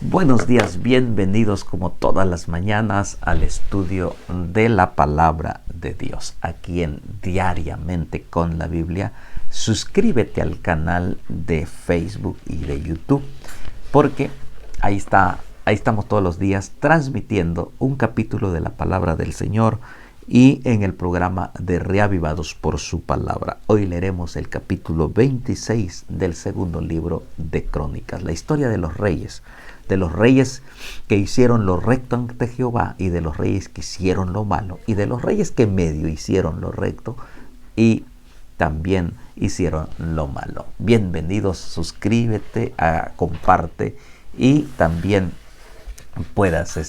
Buenos días, bienvenidos como todas las mañanas al estudio de la palabra de Dios, aquí en Diariamente con la Biblia. Suscríbete al canal de Facebook y de YouTube, porque ahí estamos todos los días transmitiendo un capítulo de la palabra del Señor y en el programa de Reavivados por su palabra. Hoy leeremos el capítulo 26 del segundo libro de Crónicas, la historia de los reyes que hicieron lo recto ante Jehová y de los reyes que hicieron lo malo y de los reyes que medio hicieron lo recto y también hicieron lo malo. Bienvenidos, suscríbete, comparte y también puedas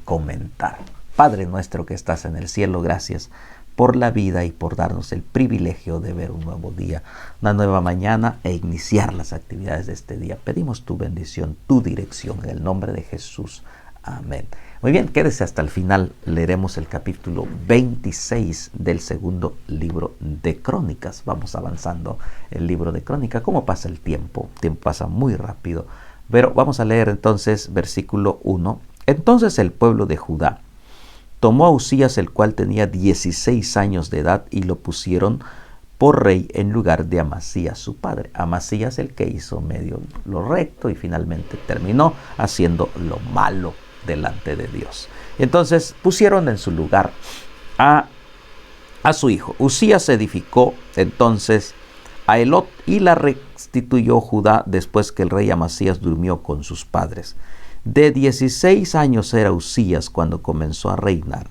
comentar. Padre nuestro que estás en el cielo, gracias por la vida y por darnos el privilegio de ver un nuevo día, una nueva mañana e iniciar las actividades de este día. Pedimos tu bendición, tu dirección en el nombre de Jesús. Amén. Muy bien, quédese hasta el final. Leeremos el capítulo 26 del segundo libro de Crónicas. Vamos avanzando el libro de Crónicas. ¿Cómo pasa el tiempo? El tiempo pasa muy rápido. Pero vamos a leer entonces versículo 1. Entonces el pueblo de Judá tomó a Uzías, el cual tenía 16 años de edad, y lo pusieron por rey en lugar de Amasías su padre. Amasías, el que hizo medio lo recto y finalmente terminó haciendo lo malo delante de Dios. Entonces pusieron en su lugar a su hijo. Uzías edificó entonces a Elot y la restituyó Judá después que el rey Amasías durmió con sus padres. De 16 años era Uzías cuando comenzó a reinar,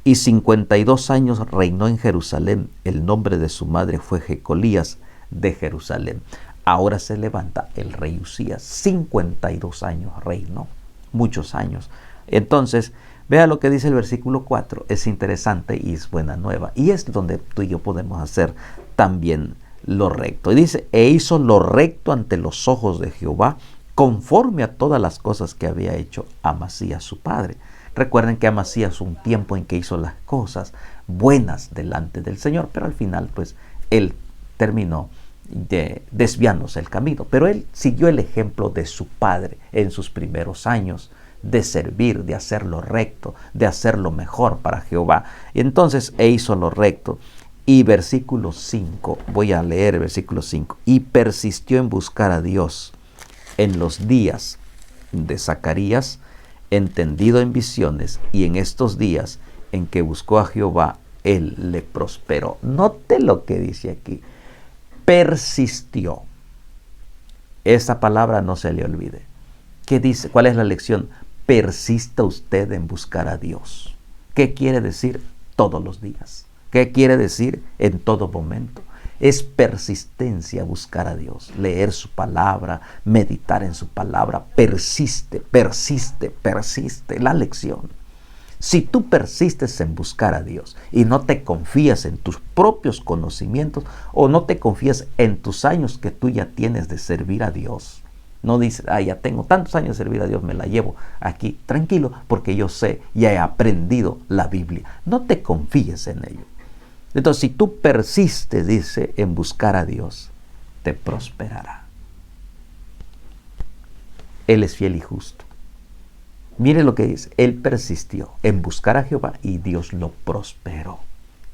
y 52 años reinó en Jerusalén. El nombre de su madre fue Jecolías de Jerusalén. Ahora se levanta el rey Uzías. 52 años reinó, muchos años. Entonces, vea lo que dice el versículo 4. Es interesante y es buena nueva. Y es donde tú y yo podemos hacer también lo recto. Y dice, e hizo lo recto ante los ojos de Jehová, conforme a todas las cosas que había hecho Amasías su padre. Recuerden que Amasías un tiempo en que hizo las cosas buenas delante del Señor, pero al final pues él terminó desviándose el camino. Pero él siguió el ejemplo de su padre en sus primeros años de servir, de hacer lo recto, de hacer lo mejor para Jehová. Y entonces hizo lo recto. Y versículo 5, voy a leer el versículo 5. Y persistió en buscar a Dios en los días de Zacarías, entendido en visiones, y en estos días en que buscó a Jehová, él le prosperó. Note lo que dice aquí. Persistió. Esa palabra no se le olvide. ¿Qué dice? ¿Cuál es la lección? Persista usted en buscar a Dios. ¿Qué quiere decir? Todos los días. ¿Qué quiere decir? En todo momento. Es persistencia buscar a Dios, leer su palabra, meditar en su palabra. Persiste, persiste, persiste. La lección. Si tú persistes en buscar a Dios y no te confías en tus propios conocimientos o no te confías en tus años que tú ya tienes de servir a Dios, no dices, ya tengo tantos años de servir a Dios, me la llevo aquí tranquilo porque yo sé, ya he aprendido la Biblia. No te confíes en ello. Entonces, si tú persistes, dice, en buscar a Dios, te prosperará. Él es fiel y justo. Mire lo que dice. Él persistió en buscar a Jehová y Dios lo prosperó.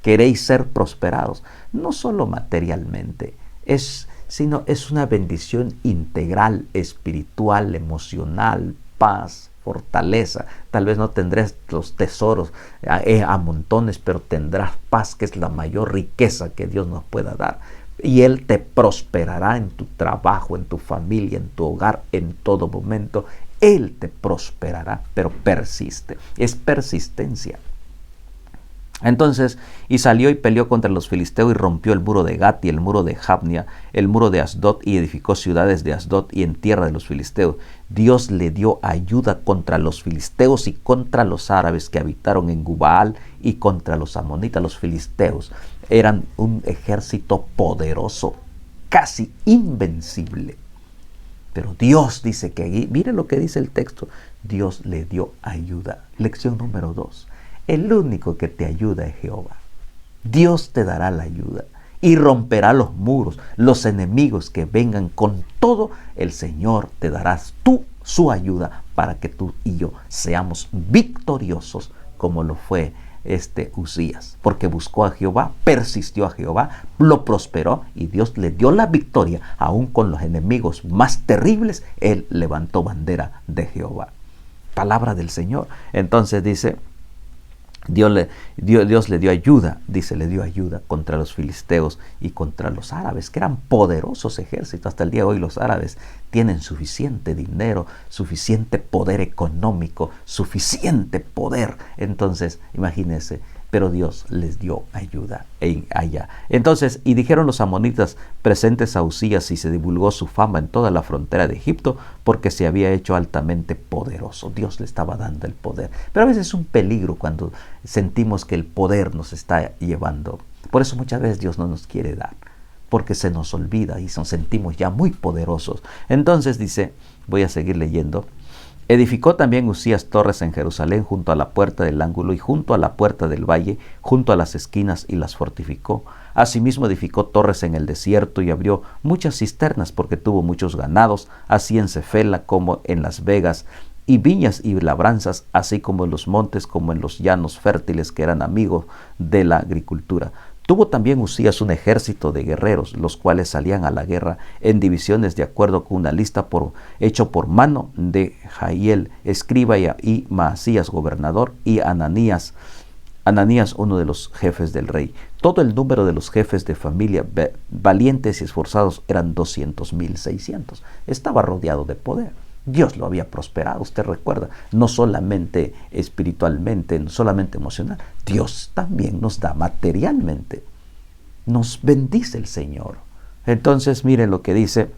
Queréis ser prosperados, no solo materialmente, sino es una bendición integral, espiritual, emocional, paz, fortaleza. Tal vez no tendrás los tesoros a montones, pero tendrás paz, que es la mayor riqueza que Dios nos pueda dar. Y Él te prosperará en tu trabajo, en tu familia, en tu hogar, en todo momento. Él te prosperará, pero persiste. Es persistencia. Entonces, y salió y peleó contra los filisteos y rompió el muro de Gat y el muro de Jabnia, el muro de Asdod, y edificó ciudades de Asdod y en tierra de los filisteos. Dios le dio ayuda contra los filisteos y contra los árabes que habitaron en Gubaal y contra los amonitas. Los filisteos eran un ejército poderoso, casi invencible. Pero Dios dice que, mire lo que dice el texto, Dios le dio ayuda. Lección número 2. El único que te ayuda es Jehová. Dios te dará la ayuda y romperá los muros, los enemigos que vengan con todo, el Señor te dará su ayuda para que tú y yo seamos victoriosos como lo fue Usías, porque buscó a Jehová, persistió a Jehová, lo prosperó y Dios le dio la victoria. Aún con los enemigos más terribles, él levantó bandera de Jehová. Palabra del Señor. Entonces dice, Dios le dio ayuda, le dio ayuda contra los filisteos y contra los árabes, que eran poderosos ejércitos. Hasta el día de hoy los árabes tienen suficiente dinero, suficiente poder económico, suficiente poder. Entonces, imagínense, pero Dios les dio ayuda allá. Entonces, y dijeron los amonitas presentes a Usías, y se divulgó su fama en toda la frontera de Egipto, porque se había hecho altamente poderoso. Dios le estaba dando el poder. Pero a veces es un peligro cuando sentimos que el poder nos está llevando. Por eso muchas veces Dios no nos quiere dar, porque se nos olvida y nos sentimos ya muy poderosos. Entonces dice, voy a seguir leyendo. Edificó también Usías torres en Jerusalén, junto a la puerta del ángulo y junto a la puerta del valle, junto a las esquinas, y las fortificó. Asimismo edificó torres en el desierto y abrió muchas cisternas, porque tuvo muchos ganados, así en Cefela como en Las Vegas, y viñas y labranzas, así como en los montes como en los llanos fértiles, que eran amigos de la agricultura. Tuvo también Usías un ejército de guerreros, los cuales salían a la guerra en divisiones de acuerdo con una lista hecho por mano de Jahiel, escriba, y Maasías, gobernador, y Ananías, uno de los jefes del rey. Todo el número de los jefes de familia valientes y esforzados eran 200,600. Estaba rodeado de poder. Dios lo había prosperado, usted recuerda, no solamente espiritualmente, no solamente emocional. Dios también nos da materialmente. Nos bendice el Señor. Entonces, miren lo que dice,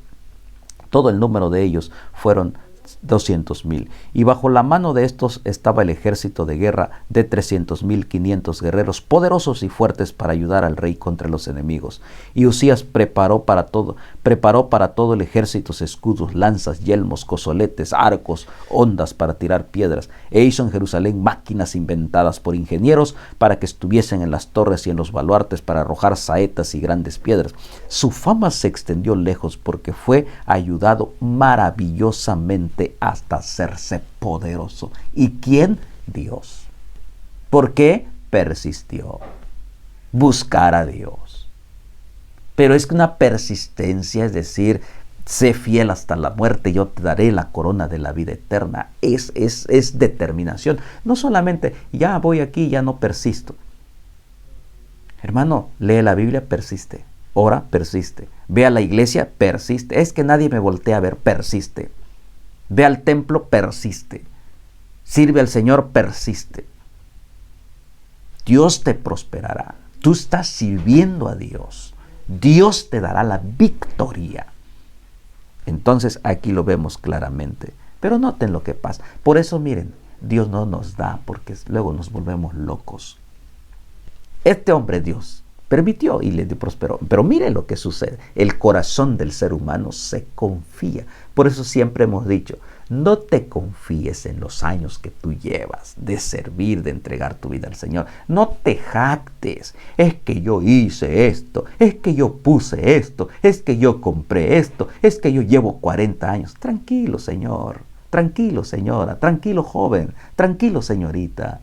todo el número de ellos fueron 200,000. Y bajo la mano de estos estaba el ejército de guerra de 300,500 guerreros poderosos y fuertes para ayudar al rey contra los enemigos. Y Usías preparó para todo el ejército escudos, lanzas, yelmos, cozoletes, arcos, hondas para tirar piedras. E hizo en Jerusalén máquinas inventadas por ingenieros para que estuviesen en las torres y en los baluartes para arrojar saetas y grandes piedras. Su fama se extendió lejos porque fue ayudado maravillosamente hasta hacerse poderoso. ¿Y quién? Dios. ¿Por qué? Persistió. Buscar a Dios. Pero es que una persistencia, es decir, sé fiel hasta la muerte, yo te daré la corona de la vida eterna. Es determinación. No solamente, ya voy aquí, ya no persisto. Hermano, lee la Biblia, persiste. Ora, persiste. Ve a la iglesia, persiste. Es que nadie me voltea a ver, persiste. Ve al templo, persiste. Sirve al Señor, persiste. Dios te prosperará. Tú estás sirviendo a Dios. Dios te dará la victoria. Entonces aquí lo vemos claramente. Pero noten lo que pasa. Por eso miren, Dios no nos da porque luego nos volvemos locos. Este hombre Dios permitió y le prosperó. Pero mire lo que sucede. El corazón del ser humano se confía. Por eso siempre hemos dicho, no te confíes en los años que tú llevas de servir, de entregar tu vida al Señor. No te jactes. Es que yo hice esto, es que yo puse esto, es que yo compré esto, es que yo llevo 40 años. Tranquilo, Señor. Tranquilo, señora. Tranquilo, joven. Tranquilo, señorita.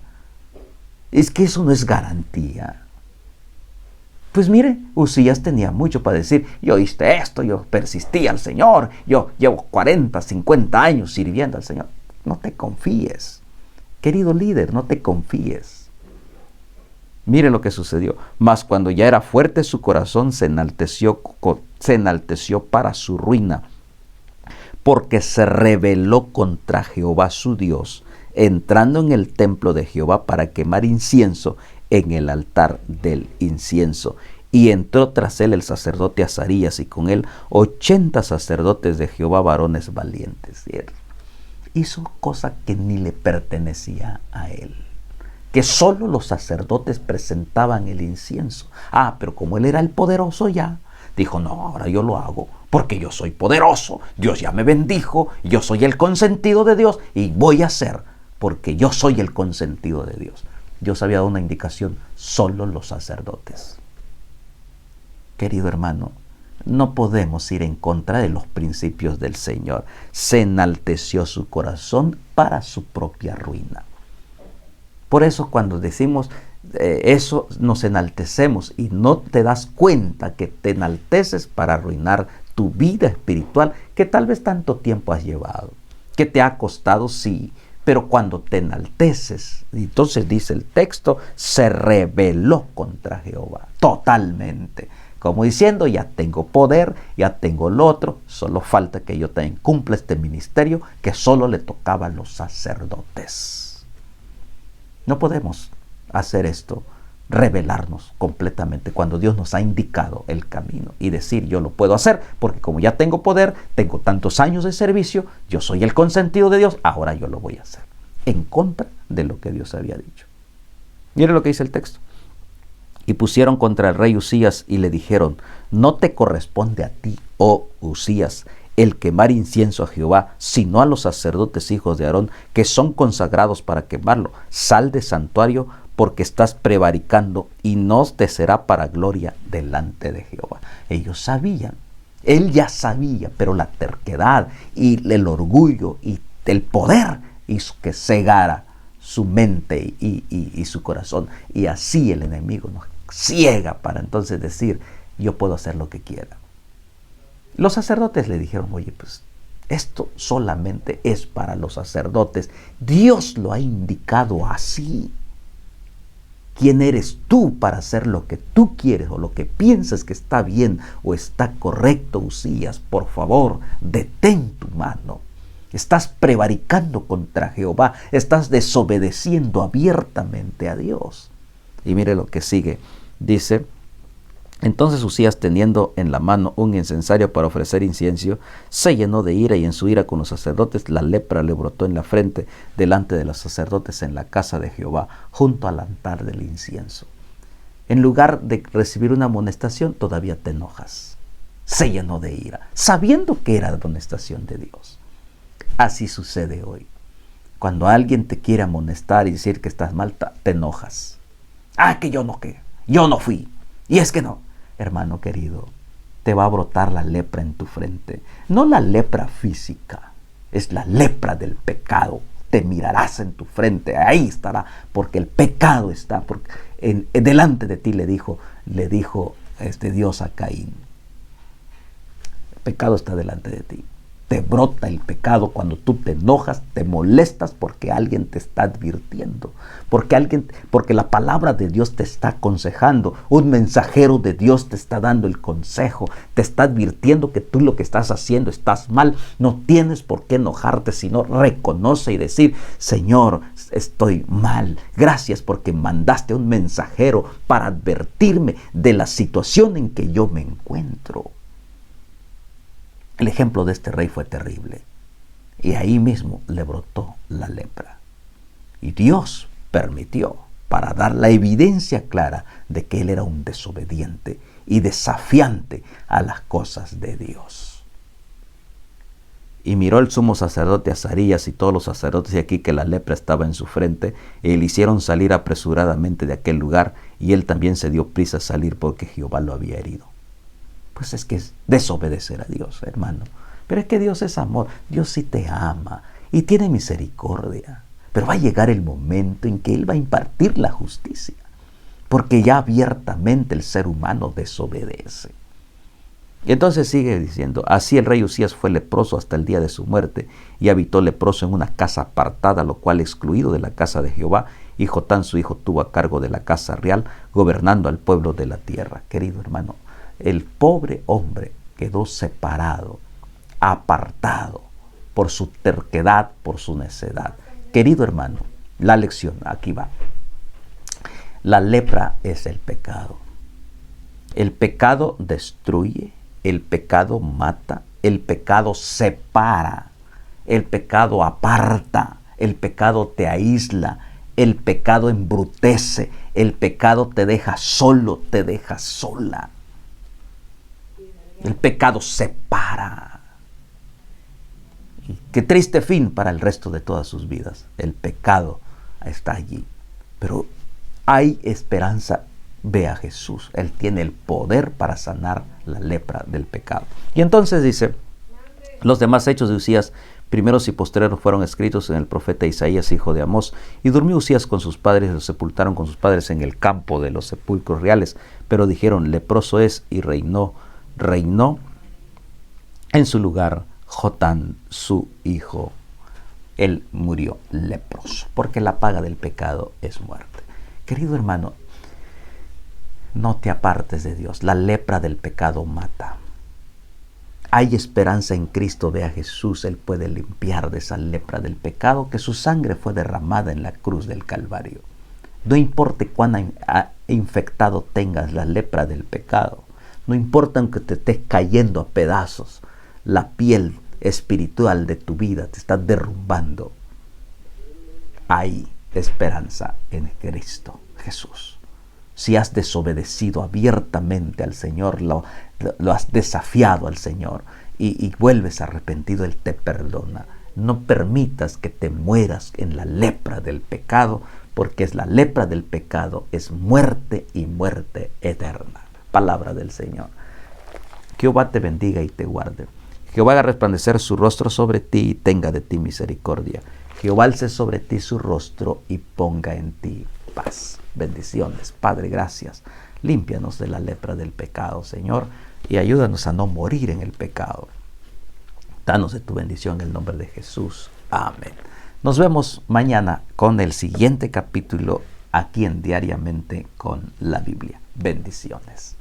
Es que eso no es garantía. Pues mire, Usías tenía mucho para decir, yo hice esto, yo persistí al Señor, yo llevo 40, 50 años sirviendo al Señor. No te confíes, querido líder, no te confíes. Mire lo que sucedió. Mas cuando ya era fuerte su corazón se enalteció para su ruina, porque se rebeló contra Jehová su Dios, entrando en el templo de Jehová para quemar incienso en el altar del incienso. Y entró tras él el sacerdote Azarías, y con él 80 sacerdotes de Jehová, varones valientes. Hizo cosa que ni le pertenecía a él, que solo los sacerdotes presentaban el incienso. Pero como él era el poderoso ya, dijo, no, ahora yo lo hago, porque yo soy poderoso, Dios ya me bendijo, yo soy el consentido de Dios, y voy a hacer, porque yo soy el consentido de Dios. Dios había dado una indicación, solo los sacerdotes. Querido hermano, No podemos ir en contra de los principios del Señor. Se enalteció su corazón para su propia ruina. Por eso cuando decimos eso, nos enaltecemos y no te das cuenta que te enalteces para arruinar tu vida espiritual que tal vez tanto tiempo has llevado, que te ha costado, sí, pero cuando te enalteces, entonces dice el texto, se rebeló contra Jehová totalmente. Como diciendo, ya tengo poder, ya tengo lo otro, solo falta que yo también cumpla este ministerio que solo le tocaba a los sacerdotes. No podemos hacer esto, rebelarnos completamente cuando Dios nos ha indicado el camino y decir yo lo puedo hacer porque como ya tengo poder, tengo tantos años de servicio, yo soy el consentido de Dios, ahora yo lo voy a hacer en contra de lo que Dios había dicho. Mire lo que dice el texto. Y pusieron contra el rey Usías y le dijeron, no te corresponde a ti, oh Usías, el quemar incienso a Jehová, sino a los sacerdotes hijos de Aarón, que son consagrados para quemarlo. Sal del santuario, porque estás prevaricando, y no te será para gloria delante de Jehová. Ellos sabían, él ya sabía, pero la terquedad y el orgullo y el poder hizo que cegara su mente y su corazón. Y así el enemigo nos ciega para entonces decir, yo puedo hacer lo que quiera. Los sacerdotes le dijeron, oye, pues esto solamente es para los sacerdotes. Dios lo ha indicado así. ¿Quién eres tú para hacer lo que tú quieres o lo que piensas que está bien o está correcto, Usías? Por favor, detén tu mano. Estás prevaricando contra Jehová. Estás desobedeciendo abiertamente a Dios. Y mire lo que sigue. Dice, entonces Usías, teniendo en la mano un incensario para ofrecer incienso, se llenó de ira, y en su ira con los sacerdotes la lepra le brotó en la frente delante de los sacerdotes en la casa de Jehová, junto al altar del incienso. En lugar de recibir una amonestación, todavía te enojas. Se llenó de ira, sabiendo que era amonestación de Dios. Así sucede hoy. Cuando alguien te quiere amonestar y decir que estás mal, te enojas. Que yo no fui. Y es que no. Hermano querido, te va a brotar la lepra en tu frente. No la lepra física, es la lepra del pecado. Te mirarás en tu frente, ahí estará, porque el pecado está delante de ti, le dijo Dios a Caín. El pecado está delante de ti. Te brota el pecado cuando tú te enojas, te molestas porque alguien te está advirtiendo, porque la palabra de Dios te está aconsejando, un mensajero de Dios te está dando el consejo, te está advirtiendo que tú lo que estás haciendo estás mal. No tienes por qué enojarte, sino reconoce y decir, Señor, estoy mal. Gracias porque mandaste a un mensajero para advertirme de la situación en que yo me encuentro. El ejemplo de este rey fue terrible, y ahí mismo le brotó la lepra. Y Dios permitió para dar la evidencia clara de que él era un desobediente y desafiante a las cosas de Dios. Y miró el sumo sacerdote Azarías y todos los sacerdotes, y aquí que la lepra estaba en su frente, y le hicieron salir apresuradamente de aquel lugar, y él también se dio prisa a salir porque Jehová lo había herido. Pues es que es desobedecer a Dios, hermano. Pero es que Dios es amor. Dios sí te ama y tiene misericordia. Pero va a llegar el momento en que Él va a impartir la justicia. Porque ya abiertamente el ser humano desobedece. Y entonces sigue diciendo, así el rey Usías fue leproso hasta el día de su muerte, y habitó leproso en una casa apartada, lo cual excluido de la casa de Jehová, y Jotam su hijo tuvo a cargo de la casa real, gobernando al pueblo de la tierra. Querido hermano, el pobre hombre quedó separado, apartado, por su terquedad, por su necedad. Querido hermano, la lección, aquí va. La lepra es el pecado. El pecado destruye, el pecado mata, el pecado separa, el pecado aparta, el pecado te aísla, el pecado embrutece, el pecado te deja solo, te deja sola. El pecado separa. Y qué triste fin para el resto de todas sus vidas. El pecado está allí. Pero hay esperanza ve a Jesús. Él tiene el poder para sanar la lepra del pecado. Y entonces dice, los demás hechos de Usías, primeros y posteriores, fueron escritos en el profeta Isaías, hijo de Amós. Y durmió Usías con sus padres, y los sepultaron con sus padres en el campo de los sepulcros reales. Pero dijeron, leproso es, y reinó en su lugar Jotán, su hijo. Él murió leproso, porque la paga del pecado es muerte. Querido hermano, no te apartes de Dios. La lepra del pecado mata. Hay esperanza en Cristo. Ve a Jesús. Él puede limpiar de esa lepra del pecado, que su sangre fue derramada en la cruz del Calvario. No importa cuán infectado tengas la lepra del pecado. No importa aunque te estés cayendo a pedazos. La piel espiritual de tu vida te está derrumbando. Hay esperanza en Cristo Jesús. Si has desobedecido abiertamente al Señor, lo has desafiado al Señor y vuelves arrepentido, Él te perdona. No permitas que te mueras en la lepra del pecado, porque es la lepra del pecado, es muerte y muerte eterna. Palabra del Señor. Jehová te bendiga y te guarde. Jehová haga resplandecer su rostro sobre ti y tenga de ti misericordia. Jehová alce sobre ti su rostro y ponga en ti paz. Bendiciones. Padre, gracias. Límpianos de la lepra del pecado, Señor, y ayúdanos a no morir en el pecado. Danos de tu bendición en el nombre de Jesús. Amén. Nos vemos mañana con el siguiente capítulo aquí en Diariamente con la Biblia. Bendiciones.